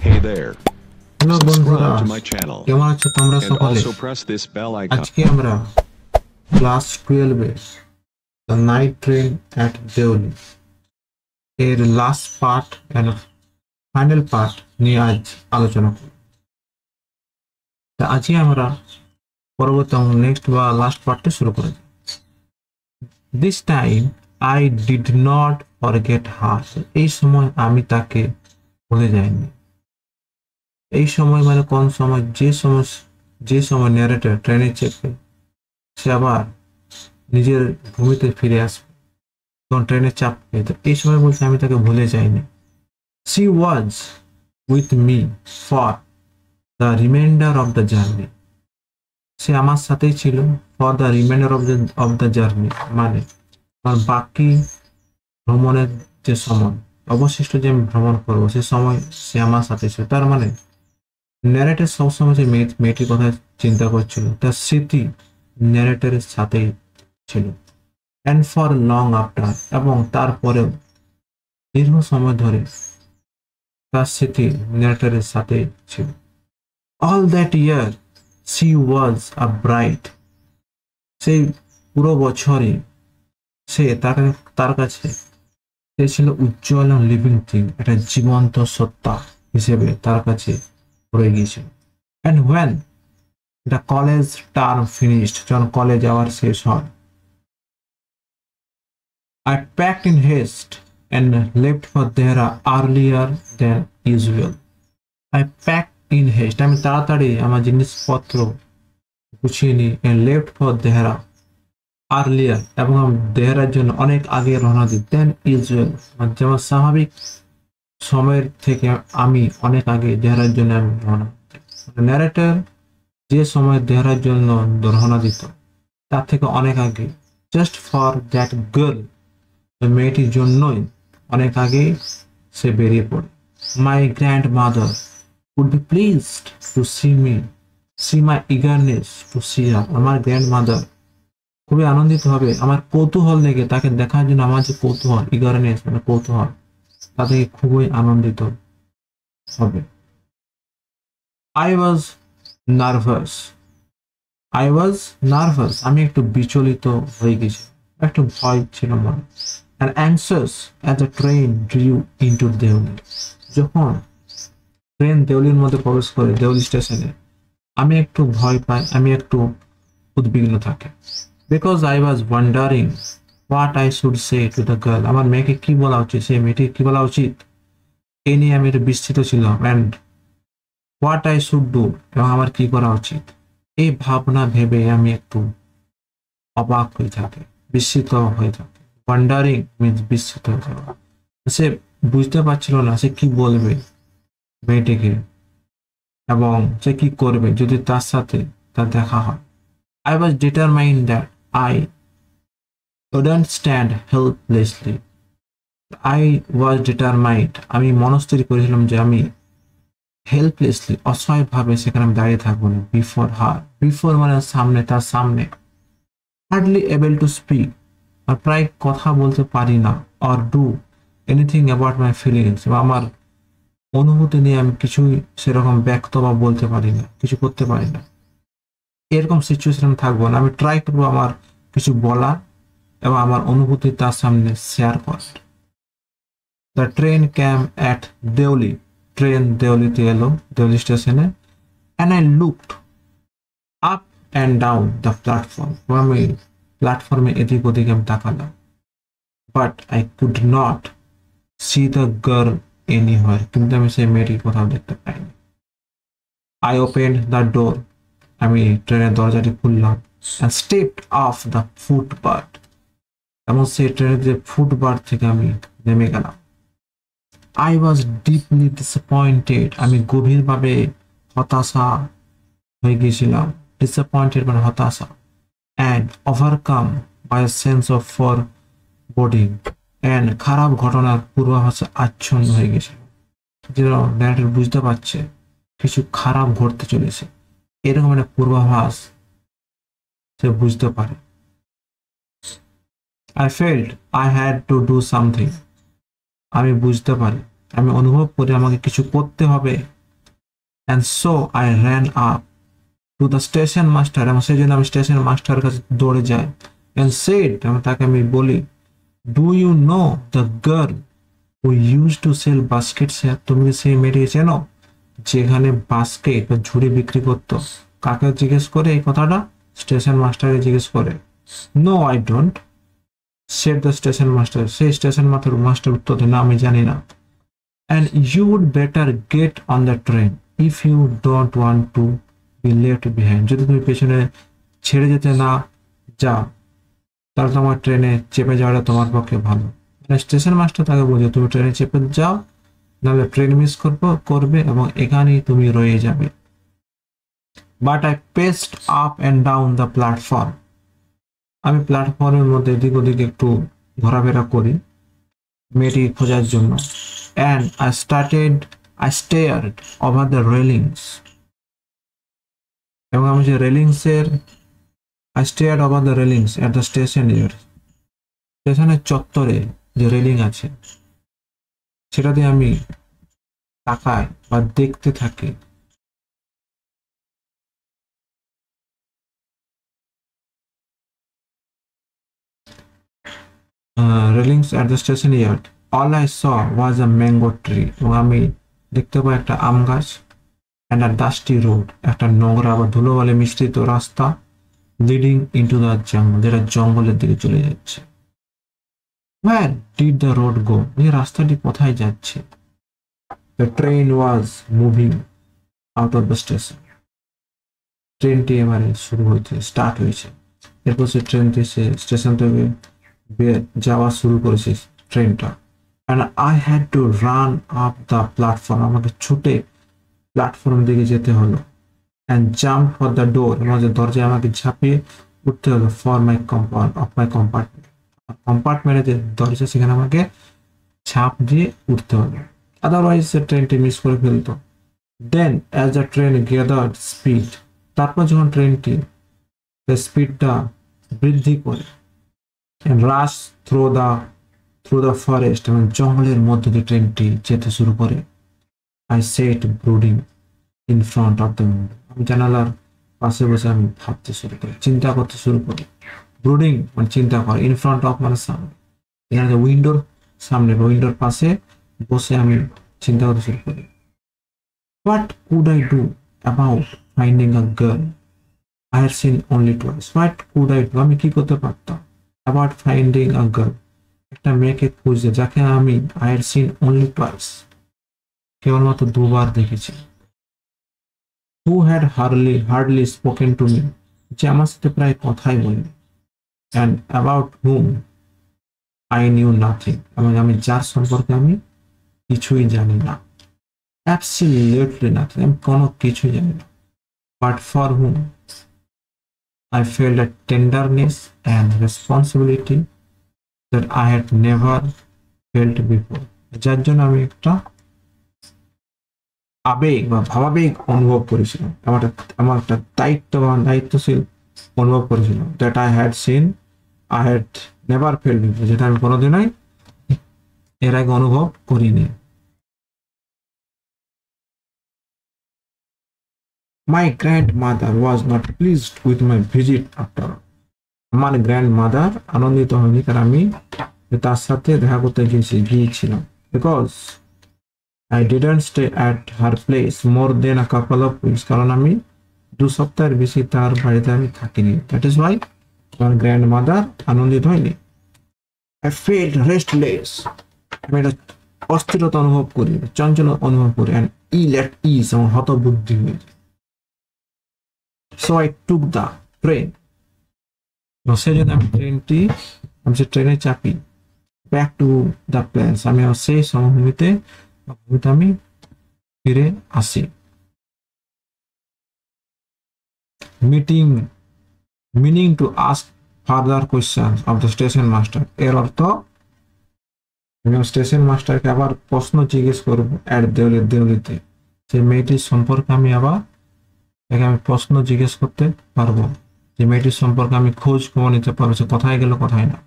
Hey there. Hello বন্ধুরা, Subscribe to my channel কেমন আছো তোমরা and সকলে? also press this bell icon. আজকে আমরা ক্লাস 12 এর the night train at Deoli এর last part and final part নিয়ে আজ আলোচনা করব। আজকে আমরা পরবর্তী নেক্সট বা লাস্ট পার্টটা শুরু করে দিই। This time I did not forget her. এই সময় আমি তাকে ভুলে যাইনি। এই সময় মানে কোন সময়? যে সময় ন্যারেটর ট্রেনে চেপে সে আবার নিজের ভূমিতে ফিরে আসবে, তখন ট্রেনের চাপ পেয়ে। এই সময় বলছে আমি তাকে ভুলে যাইনি। She was with me for the remainder of the journey. সে আমার সাথেই ছিল for the remainder of the journey, মানে আমার বাকি ভ্রমণের যে সময়, অবশিষ্ট যে আমি ভ্রমণ করবো সে সময় সে আমার সাথে ছিল। তার মানে ন্যারেটর সবসময় যে মেয়েটির কথা চিন্তা করছিল, তার স্মৃতি ন্যারেটরের সাথেই ছিল। অ্যান্ড ফর লং আফটার, এবং তারপরেও দীর্ঘ সময় ধরে তার স্মৃতি ন্যারেটরের সাথে ছিল। All that year C was a bright. সেই পুরো বছরে সে তার কাছে সে ছিল উজ্জ্বল লিভিং থিং, একটা জীবন্ত সত্তা হিসেবে তার কাছে রয়ে গিয়েছিল। And when the college term finished, যখন কলেজ আওয়ার শেষ হয়, I packed in haste and left for Dehra earlier than usual. I packed in haste, আমি তাড়াতাড়ি আমার জিনিসপত্র গুছিয়ে নিই, and left for Dehra earlier, এবং আমি দেহরার জন্য অনেক আগে রওনা দিই than usual, যেমন স্বাভাবিক সময়ের থেকে আমি অনেক আগে দেহরার জন্য আমি রওনা দিই। ন্যারেটর যে সময় দেহরার জন্য রওনা দিত তার থেকে অনেক আগে, জাস্ট ফর দ্যাট গার্ল, মেয়েটির জন্যই অনেক আগেই সে বেরিয়ে পড়ে। My grandmother would be pleased to see my eagerness to see her. আমার গ্র্যান্ড মাদার খুবই আনন্দিত হবে আমার কৌতূহল লেগে তাকে দেখার জন্য। আমার যে কৌতূহল, ইগারনেস মানে কৌতূহল, তা থেকে খুবই আনন্দিত হবে। আই ওয়াজ নার্ভাস, আমি একটু বিচলিত হয়ে গেছি, একটু ভয় ছিল মনে। and anxious as the train drew into Deoli. যখন ট্রেন দেওলির মধ্যে প্রবেশ করে, দেওলি স্টেশনে, আমি একটু ভয় পাই, আমি একটু উদ্বিগ্ন থাকি। Because I was wandering what I should say to the girl. আমার মেয়েকে কি বলা উচিত, সেই মেয়েটিকে কি বলা উচিত, এই নিয়ে আমি একটু বিস্তৃত ছিলাম। And what I should do, এবং আমার কি করা উচিত, এই ভাবনা ভেবে আমি একটু অবাক হয়ে থাকি, বিস্মিত হয়ে থাকি। ওয়ান্ডারিং মিন্স বিস্মিত হয়ে যাওয়া। সে বুঝতে পারছিল না সে কি বলবে মেয়েটিকে, এবং সে কি করবে যদি তার সাথে তার দেখা হয়। I was determined that I wouldn't stand helplessly. I was determined, আমি মনস্থির করেছিলাম যে আমি হেল্পলেসলি, অসহায়ভাবে সেখানে আমি দাঁড়িয়ে থাকবো না। বিফোর হার, বিফোর মানে সামনে, তার সামনে। হার্ডলি এবল টু স্পিক, আর প্রায় কথা বলতে পারি না। Or do anything about my feelings, বা আমার অনুভূতি নিয়ে আমি কিছুই সেরকম ব্যক্ত বা বলতে পারি না, কিছু করতে পারি না। এরকম সিচুয়েশন থাকবো না, আমি ট্রাই করবো আমার কিছু বলার এবং আমার অনুভূতি তার সামনে শেয়ার করার। The train came at Deoli, train দেওলিতে এলো, দেওলি স্টেশনে। And I looked up and down the platform, আমি প্ল্যাটফর্মে এদিক ওদিকে আমি তাকালাম। But I could not see the girl anywhere, কিন্তু আমি সেই মেয়েটির কোথাও দেখতে পাইনি। আই ওপেন্ড দ্য ডোর, আমি ট্রেনের দরজাটি খুললাম। And stepped of the footpath, এবং সেই ট্রেনের যে ফুটপাথ থেকে আমি নেমে গেলাম। আই ওয়াজ ডিপলি ডিসঅ্যাপয়েন্টেড, আমি গভীরভাবে হতাশা হয়ে গিয়েছিলাম। ডিসঅ্যাপয়েন্টেড মানে হতাশা। and overcome by a sense of foreboding, and খারাপ ঘটনার পূর্বাভাসে আচ্ছন্ন হয়ে গেছে। যেন ন্যারেটর বুঝতে পারছে কিছু খারাপ ঘটতে চলেছে, এরকম একটা পূর্বাভাস সে বুঝতে পারে। I felt I had to do something, আমি বুঝতে পারি, আমি অনুভব করি আমাকে কিছু করতে হবে। and so I ran up to the station master, এবং সেই জন্য আমি স্টেশন মাস্টার কাছে দৌড়ে যাই, and said, তাকে আমি বলি, do you know the girl who used to sell baskets here? তুমি সেই মেয়েটিকে চেনো যেখানে বাস্কেট বা ঝুড়ি বিক্রি করতো? কাকে জিজ্ঞেস করে এই কথাটা? স্টেশন মাস্টারকে জিজ্ঞেস করে। No I don't, said the station master, সেই স্টেশন মাস্টার উত্তর দেয়, না আমি জানি না। and you would better get on the train if you don't want to be left behind, যদি তুমি পেছনে ছেড়ে যেতে না যাও তাহলে তোমার ট্রেনে চেপে যাওয়াটা তোমার পক্ষে ভালো। স্টেশন মাস্টার তাকে বলছে তুমি ট্রেনে চেপে যাও, নাহলে ট্রেন মিস করবে এবং এখানেই তুমি রয়ে যাবে। But I paced up and down the platform, আমি প্ল্যাটফর্মের মধ্যে এদিক ওদিক একটু ঘোরাফেরা করি মেয়েটি খোঁজার জন্য। And I stared over the railings, এবং আমি যে রেলিংসের I stared over the railings at the station here, স্টেশনের চত্বরে যে রেলিং আছে সেটাতে আমি তাকাই বা দেখতে থাকি। railings at the station yard, all I saw was a mango tree, এবং আমি দেখতে পাই একটা আম গাছ, and a dusty road, একটা নোংরা বা ধুলোবালি মিশ্রিত রাস্তা, leading into the jungle, যেটা জঙ্গলের দিকে চলে যাচ্ছে। where did the road go, এই রাস্তাটি কোথায় যাচ্ছে? the train was moving out of the station, ট্রেনটি এবারে শুরু হয়েছে, স্টার্ট হয়েছে। এরপর সে ট্রেনটি স্টেশন থেকে যাওয়া শুরু করেছে ট্রেনটা। and I had to run up the platform, আমাকে ছুটে প্ল্যাটফর্ম দিকে যেতে হলো। and jump for the door, এবং যে দরজায় আমাকে ঝাঁপিয়ে উঠতে হলো for my compartment, কম্পার্টমেন্টে যে দরজা সেখানে আমাকে ঝাঁপ দিয়ে উঠতে হলো, আদারওয়াইজ সে ট্রেনটি মিস করে ফেলতো। Then as the train gathered speed, তারপর যখন ট্রেনটি স্পিডটা বৃদ্ধি করে রাশ থ্রু দ্য ফরেস্ট, এবং জঙ্গলের মধ্যে দিয়ে ট্রেনটি যেতে শুরু করে। I sat brooding in front of the window, আমি জানালার পাশে বসে আমি ভাবতে শুরু করি, চিন্তা করতে শুরু করি। ব্রুডিং মানে চিন্তা করা, ইন ফ্রন্ট অফ মানে সামনে, এখানে উইন্ডোর সামনে বা উইন্ডোর পাশে বসে আমি চিন্তা করতে শুরু করি। What could I do about finding a girl I had seen only twice? What could I do, আমি কি করতে পারতাম about finding a girl, একটা মেয়েকে খুঁজতে যাকে আমি I had seen only twice, কেবলমাত্র দুবার দেখেছি। who had hardly spoken to me, যে আমার সাথে প্রায় কথাই বলেনি। and about whom I knew nothing, এবং আমি যার সম্পর্কে আমি কিছুই জানি না, absolutely nothing, আমি কোনো কিছুই জানি না। but for whom I felt a tenderness and responsibility that I had never felt before, যার জন্য আমি একটা আবেগ বা ভাবাবেগ অনুভব করেছিলাম, আমার একটা দায়িত্বশীল অনুভব করেছিলাম। That I had seen I had never felt before, যেটা আমি কোনোদিনই এর আগে অনুভব করিনি। মাই grand mother was not pleased with my visit after all, আমার গ্র্যান্ড মাদার আনন্দিত হয়নি কারণ আমি তার সাথে দেখা করতে গিয়েছিলাম। Because I didn't stay at her place more than a couple of weeks, কারণ আমি 2 সপ্তাহের বেশি তার বাড়িতে আমি থাকিনি। That is why আমার গ্র্যান্ডমাদার আনন্দিত হয়নি। I felt restless, আমি একটা অস্থিরতা অনুভব করি, চঞ্চল অনুভব করি, and ill at ease, এবং হতবুদ্ধি হয়ে যায়। So I took the train, সেজন্য আমি ট্রেনে চাপি, back to the place, আমি সেই সমভূমিতে আমি ফিরে আসি। meaning to ask further questions of the station master, এর অর্থ আমি স্টেশন মাস্টারকে আবার প্রশ্ন জিজ্ঞেস করবো দেউলিতে, সেই মেয়েটির সম্পর্কে আমি আবার তাকে আমি প্রশ্ন জিজ্ঞেস করতে পারবো, যে মেয়েটির সম্পর্কে আমি খোঁজ খবর নিতে পারবো সে কোথায় গেল কোথায় না।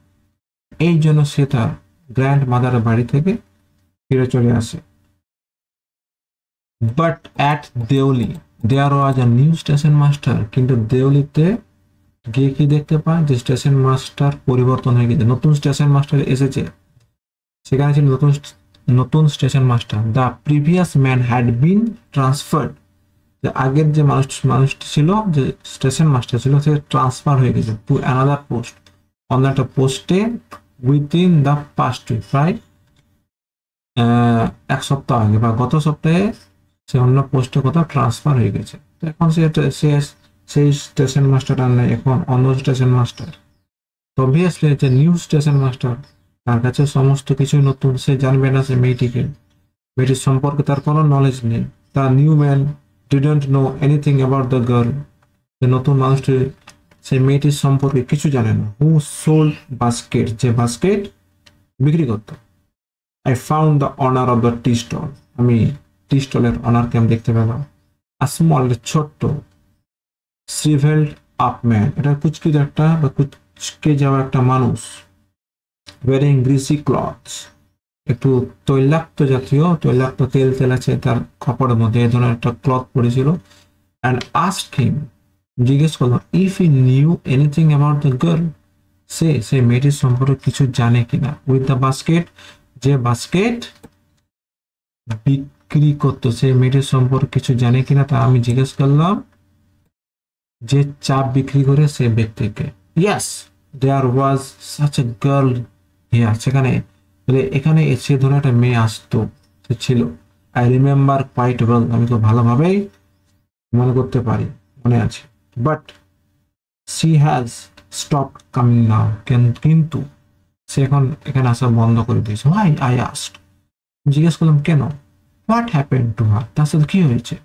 এই জন্য সে তার গ্র্যান্ড মাদারের বাড়ি থেকে ফিরে চলে আসে। But at Deoli there was a new station master, কিন্তু দেউলিতে গিয়ে কি দেখতে পায় যে স্টেশন মাস্টার পরিবর্তন হয়ে গেছে, নতুন স্টেশন মাস্টার এসেছে। সেখানে ছিল নতুন নতুন station master. The previous man had been transferred, যে আগের যে মানুষটি ছিল, যে স্টেশন মাস্টার ছিল, সে ট্রান্সফার হয়ে গেছে টু অ্যানাদার পোস্ট, অন্য একটা পোস্টে উইথিন দ্য পাস্ট উইক, প্রায় এক সপ্তাহ আগে বা গত সপ্তাহে সে অন্য পোস্টে কোথাও ট্রান্সফার হয়ে গেছে। তো এখন সে সেই স্টেশন মাস্টার আর নেই, এখন অন্য স্টেশন মাস্টার। অবভিয়াসলি যে নিউ স্টেশন মাস্টার, তার কাছে সমস্ত কিছুই নতুন, সে জানবে না সে মেয়েটির সম্পর্কে তার কোনো নলেজ নেই। তার new man didn't know anything about the girl, যে নতুন মানুষটি সেই মেয়েটির সম্পর্কে কিছু জানে না। হু সোল্ড বাস্কেট, যে বাস্কেট বিক্রি করতো। I found the owner of the tea stall, আমি টি স্টলের অনারকে আমি দেখতে পেলাম। স্মল, ছোট্ট, শ্রিভেলড আপ ম্যান, এটা কুচকি একটা বা কুচকে যাওয়া একটা মানুষ। ওয়ারিং গ্রিসি ক্লথস, একটু তৈলাক্ত জাতীয়, তৈলাক্ত তেল তেল আছে তার কাপড়ের মধ্যে, এই ধরনের একটা ক্লথ পরেছিল। অ্যান্ড আস্কড হিম, জিজ্ঞেস করলাম, if he knew anything about the girl, সেই মেয়েটির সম্পর্কে কিছু জানে কিনা। উইথ দ্য বাস্কেট, যে বাস্কেট বিক্রি করতো, সেই মেয়েটির সম্পর্কে কিছু জানে কিনা তা আমি জিজ্ঞেস করলাম যে চা বিক্রি করে সে ব্যক্তিকে। Yes, there was such a girl here, সেখানে এখানে সে ধরনের একটা মেয়ে আসতো, সে ছিল। আই রিমেম্বার কোয়াইট ওয়েল, আমি তো ভালোভাবেই মনে করতে পারি, মনে আছে। But she has stop coming now, কিন্তু সে এখন এখানে আসা বন্ধ করে দিয়েছে। হোয়াই, আই আস্কড, জিজ্ঞেস করলাম কেন। হোয়াট হ্যাপেন টু হার, তার সাথে কি হয়েছে।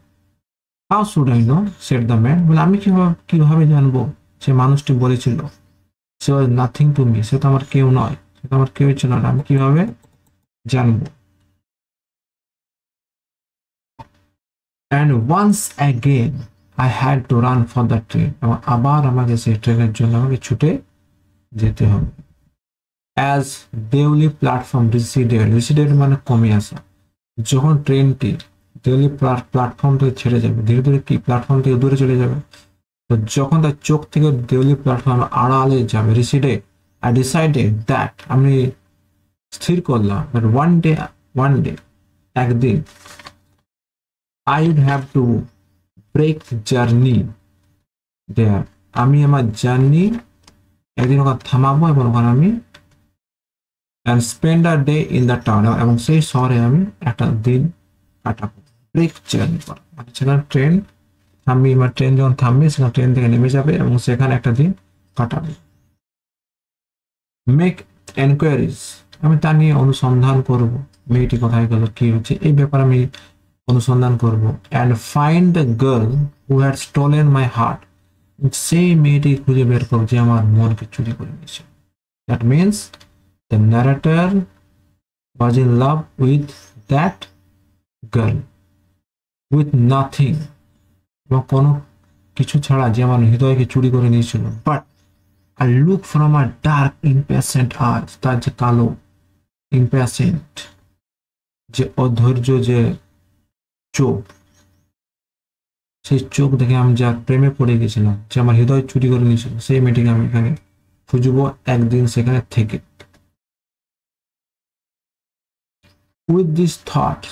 How should I know, said the man, বলে আমি কিভাবে জানবো। সে মানুষটি বলেছিল, সে ওয়াজ নাথিং টু মি, সে তো আমার কেউ নয়, সে তো আমার কেউ ছিল না, আমি কিভাবে জানবো। And once again I had to run for the train, এবং আবার আমাকে সেই ট্রেনের জন্য আমাকে ছুটে যেতে হবে। অ্যাজ দেউলি প্ল্যাটফর্ম রিসিডেড মানে কমে আসা, যখন ট্রেনটি দেউলি প্ল্যাটফর্ম থেকে ছেড়ে যাবে, ধীরে ধীরে কি প্ল্যাটফর্ম থেকে দূরে চলে যাবে, তো যখন তার চোখ থেকে দেউলি প্ল্যাটফর্ম আড়ালে যাবে, রিসিডেড, আই ডিসাইডেড দ্যাট, আমি স্থির করলাম, বাট ওয়ান ডে একদিন, I would have to break journey there, আমি আমার জার্নি একদিন ওখানে থামাবো এবং ওখানে আমি and spend a day in the town, এবং সেই শহরে আমি একটা দিন কাটাবো। ব্রেক জার্নি করা মানে সেখানে ট্রেন থামবি, বা ট্রেন যখন থামবে সেখানে ট্রেন থেকে নেমে যাবে এবং সেখানে একটা দিন কাটাবে। মেক এনকোয়ারিজ, আমি তা নিয়ে অনুসন্ধান করব, মেয়েটি কোথায় গেল, কি হচ্ছে, এই ব্যাপারে আমি অনুসন্ধান করব। And find the girl who had stolen my heart, সেই মেয়েটি খুঁজে বের করব যে আমার মনকে চুরি করে নিয়েছে। That means the narrator was in love with that girl with nothing, এবং কোনো কিছু ছাড়া যে আমার হৃদয়কে চুরি করে নিয়েছিল। But I look from a dark impatient eyes, তার যে কালো impatient, যে অধৈর্য যে চোখ, সেই চোখ দেখে আমি যার প্রেমে পড়ে গেছিলাম, যে আমার হৃদয় চুরি করে নিয়েছিল, সেই মেয়েটিকে আমি এখানে খুঁজবো একদিন সেখানে থেকে। With these thoughts,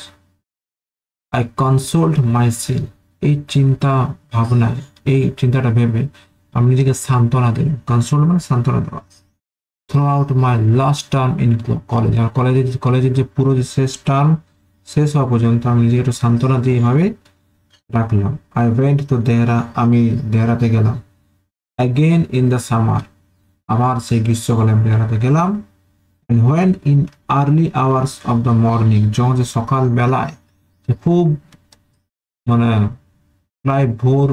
I consoled myself, এই চিন্তা ভাবনায়, এই চিন্তাটা ভেবে আমি নিজেকে সান্ত্বনা দিই। কনসোল মানে সান্ত্বনা দেওয়া। Throughout my last term in college, আর কলেজের যে পুরো যে শেষ টার্ম শেষ হওয়া পর্যন্ত আমি নিজেকে একটু সান্ত্বনা দিয়ে এভাবে রাখলাম। আই ওয়েন্ট টু দেহরা, আমি দেহরাতে গেলাম। অ্যাগেন ইন দ্য সামার, আবার সেই গ্রীষ্মকালে আমি দেহরাতে গেলাম। And when in early hours of the morning, যখন যে সকাল বেলায় খুব মানে প্রায় ভোর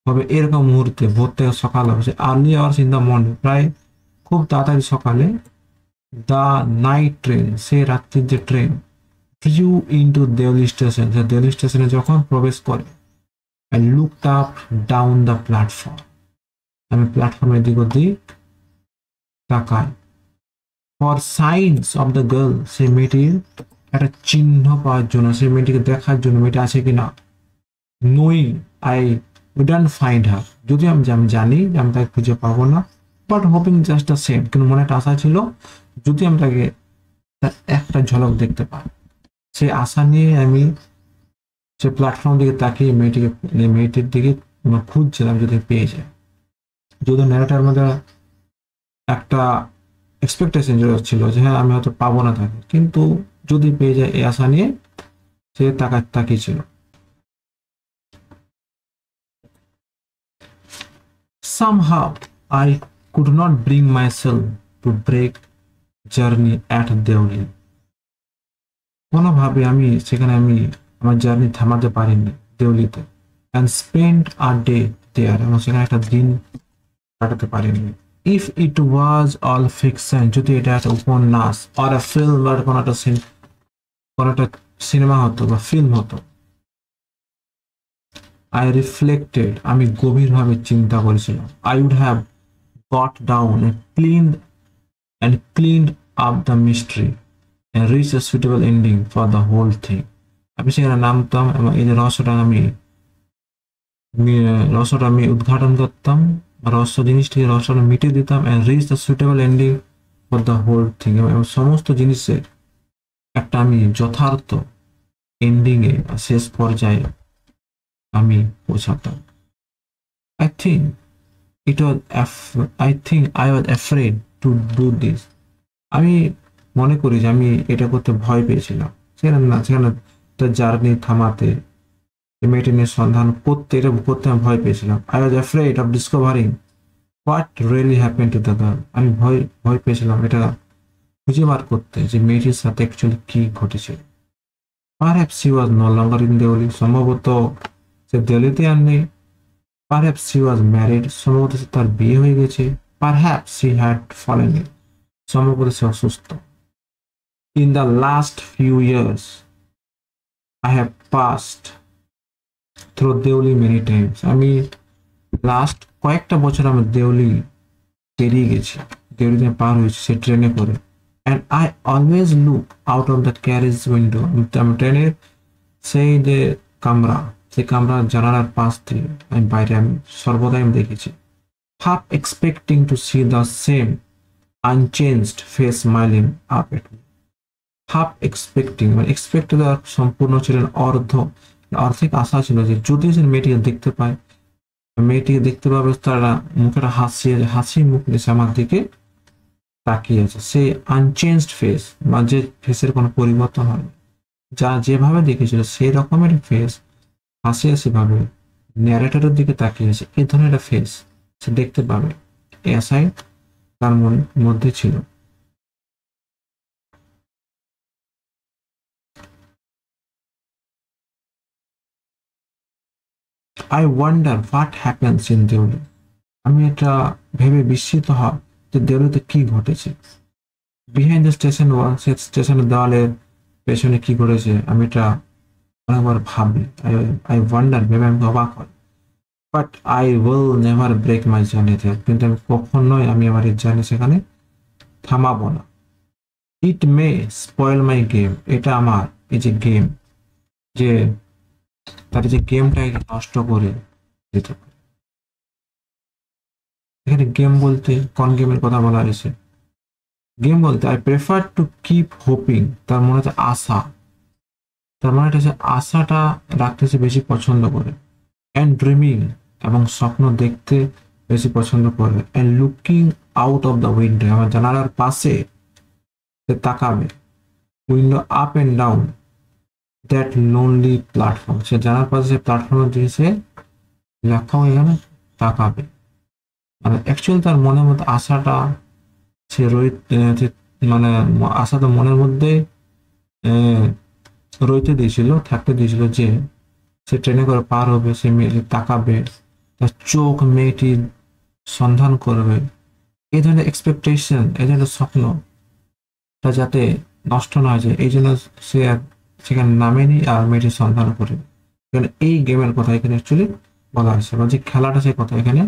হবে এরকম মুহূর্তে, ভোর থেকে সকাল হবে, early hours in the morning, প্রায় খুব তাড়াতাড়ি সকালে, দ্য নাইট ট্রেন, সে রাত্রির যে train, flew into Deoli station, সে দেওলি স্টেশনে যখন প্রবেশ করে, I looked up down the platform, আমি প্ল্যাটফর্মের দিক ওদিক তাকাই। For signs of the girl, সেই মেয়েটির একটা চিহ্ন পাওয়ার জন্য, সেই মেয়েটিকে দেখার জন্য, মেয়েটা আছে কিনা, knowing I wouldn't find her, যদি আমি জানি যে আমি তাকে খুঁজে পাবো না, but hoping just the same, কিন্তু মনে একটা আশা ছিল যদি আমি তাকে একটা ঝলক দেখতে পাই। সেই আশা নিয়ে আমি সে প্ল্যাটফর্ম দিকে তাকিয়ে মেয়েটির দিকে খুঁজছিলাম যদি পেয়ে যায়। যদি ন্যারেটার মধ্যে একটা এক্সপেকটেশন ছিল যে হ্যাঁ আমি হয়তো পাবো না তাকে, কিন্তু যদি পেয়ে যায় এই আশা নিয়ে সে তাকিয়েছিল। Somehow I could not bring myself to break journey at Deoli. কোনোভাবে আমি সেখানে আমার জার্নি থামাতে পারিনি দেউলিতে, and spend a day there, এবং সেখানে একটা দিন কাটাতে পারিনি। If it was all fiction, যদি এটা একটা উপন্যাস or a film বা কোনো একটা সিনেমা হতো বা ফিল্ম হতো, I reflected, আমি গভীরভাবে চিন্তা করেছিলাম, I would have got down and cleaned up the mystery and reached a suitable ending for the whole thing. আমি সেখানে নামতাম এবং এই যে রহস্যটা আমি উদ্ঘাটন করতাম, রহস্যটা মিটিয়ে দিতাম, and reach the suitable ending for the whole thing, এবং সমস্ত জিনিসের একটা আমি যথার্থ এন্ডিং এ শেষ পর্যায়ে আমি পৌঁছাতাম। I think I was afraid to do this. আমি মনে করি যে আমি এটা করতে ভয় পেয়েছিলাম, সেখানে তার জার্নি থামাতে, মেয়েটির সন্ধান করতে আমি ভয় পেয়েছিলাম। I was afraid of discovering what really happened to the girl. আমি ভয় পেয়েছিলাম এটা খুঁজে বার করতে যে মেয়েটির সাথে অ্যাকচুয়ালি কি ঘটেছিল। Perhaps she was no longer in Deoli, সম্ভবত সে দেওলিতে আর নেই। Perhaps she was married, সম্ভবত তার বিয়ে হয়ে গেছে। Perhaps she had fallen ill, সম্ভবত সে অসুস্থ। In the last few years, I have passed through Deoli many times. আমি লাস্ট কয়েকটা বছর আমার দেওলি পেরিয়ে গেছি, দেওলিতে পার হয়েছি সে ট্রেনে করে। And I always look out of the carriage window. আমি ট্রেনের সেই যে কামরা জানালার পাশ দিয়ে আমি সর্বদাই দেখেছি। Half expecting to see the same unchanged face smiling up at me. Half expecting, মানে এক্সপেক্টেড সম্পূর্ণ ছিলেন অর্ধেক আশা ছিল যে যদি সে মেয়েটিকে দেখতে পাবে, তারা মুখের হাসি মুখ নিয়ে আমার দিকে তাকিয়ে আছে। সেই আনচেঞ্জড ফেস, মানে যে ফেসের কোনো পরিবর্তন হয়নি, যা যেভাবে দেখেছিল সেই রকমের ফেস, হাসি ভাবে ন্যারেটরের দিকে তাকিয়ে আছে, এই ধরনের একটা ফেস সে দেখতে পাবে, এই আশাই তার মধ্যে ছিল। I wonder what happens in Deoli. আমি এটা ভেবে বিস্মিত হয় যে দেওলিতে কি ঘটেছে। বিহাইন্ড দ্য স্টেশন ওয়াল, সে স্টেশনের দেওয়ালের পেছনে কি ঘটেছে আমি এটা অনেকবার ভাবি। আই ওয়ান্ডার, ভেবে আমি অবাক হই। But I will never break my journey there, কিন্তু আমি কখনোই আমার এই জার্নি সেখানে থামাবো না। ইট মে স্পয়েল মাই গেম, এটা আমার এই যে গেম, যে তার যে গেমটাকে নষ্ট করে দিতে পারে। এখানে গেম বলতে কোন গেমের কথা বলা হয়েছে? গেম বলতে I prefer to keep hoping, তার মনে হচ্ছে আশা, তার মানে হচ্ছে আশাটা রাখতে সে বেশি পছন্দ করে। অ্যান্ড ড্রিমিং, এবং স্বপ্ন দেখতে বেশি পছন্দ করে। And looking out of the window, আমার জানালার পাশে সে তাকাবে। Window up and down that lonely platform, সে জানার পাশে সে প্ল্যাটফর্মের দিকে সে লেখা এখানে তাকাবে। মানে অ্যাকচুয়ালি তার মনের মধ্যে আশাটা সে মানে আশাটা মনের মধ্যে থাকতে দিয়েছিল যে সে ট্রেনে করে পার হবে, সে মেয়েটি তাকাবে, তার চোখ মেয়েটির সন্ধান করবে। এই ধরনের এক্সপেকটেশন, এই ধরনের স্বপ্নটা যাতে নষ্ট না হয়ে যায়, এই জন্য সে সেখানে নামেনি আর মেয়েটির সন্ধান করে। এই গেমের কথা এখানে অ্যাকচুয়ালি বলা হয়েছে, বা যে খেলাটা সে কথা এখানে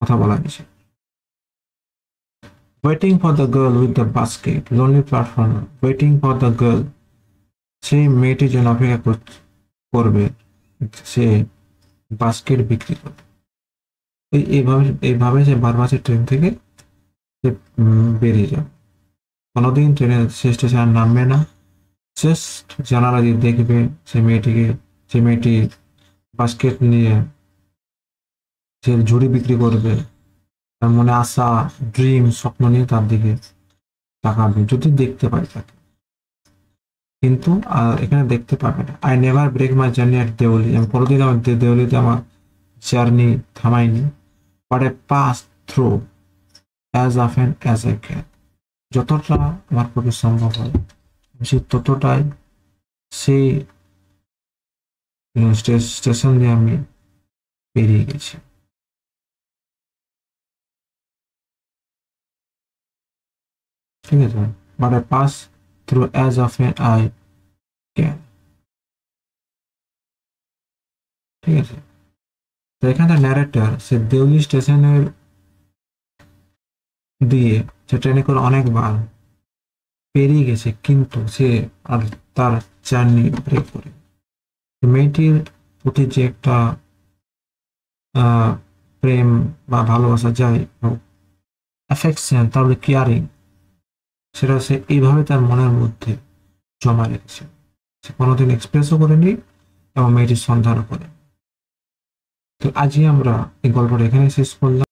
কথা বলা হয়েছে। Waiting for the girl with the basket, lonely platform, waiting for the girl সেই মেয়েটির জন্য অপেক্ষা করবে, সে বাস্কেট বিক্রি করবে। এইভাবে সে বারবার সে ট্রেন থেকে সে বেরিয়ে যাবে। কোনোদিন ট্রেনের সে স্টেশনে নামবে না, জাস্ট জানালা দিয়ে দেখবে সে মেয়েটি বাস্কেট নিয়ে সে ঝুড়ি বিক্রি করবে, তার মনে আশা, ড্রিম, স্বপ্ন নিয়ে তার দিকে তাকাবে যদি দেখতে পাই তাকে। কিন্তু এখানে দেখতে পাবে না। I never break my journey at Deoli, আমি কোনোদিন আমার দেওলিতে আমার জার্নি থামাইনি। But I pass through as often as I can, যতটা আমার পক্ষে সম্ভব হয় সে ততটাই সেই স্টেশন দিয়ে আমি পেরিয়ে গেছি। ঠিক আছে, but I pass through as often I can. ঠিক আছে, তো এখানে ন্যারেটর সে দেউলি স্টেশনের দিয়ে সে ট্রেনে করে অনেকবার পেরিয়ে গেছে, কিন্তু সে আর তার জার্নি ব্রেক করে। মেয়েটির প্রতি যে একটা প্রেম বা ভালোবাসা যাই হোক, অ্যাফেকশন, তারপরে কেয়ারিং, সেটা সে এইভাবে তার মনের মধ্যে জমা রেখেছে, সে কোনোদিন এক্সপ্রেসও করেনি এবং মেয়েটির সন্ধানও করে। তো আজই আমরা এই গল্পটা এখানে শেষ করলাম।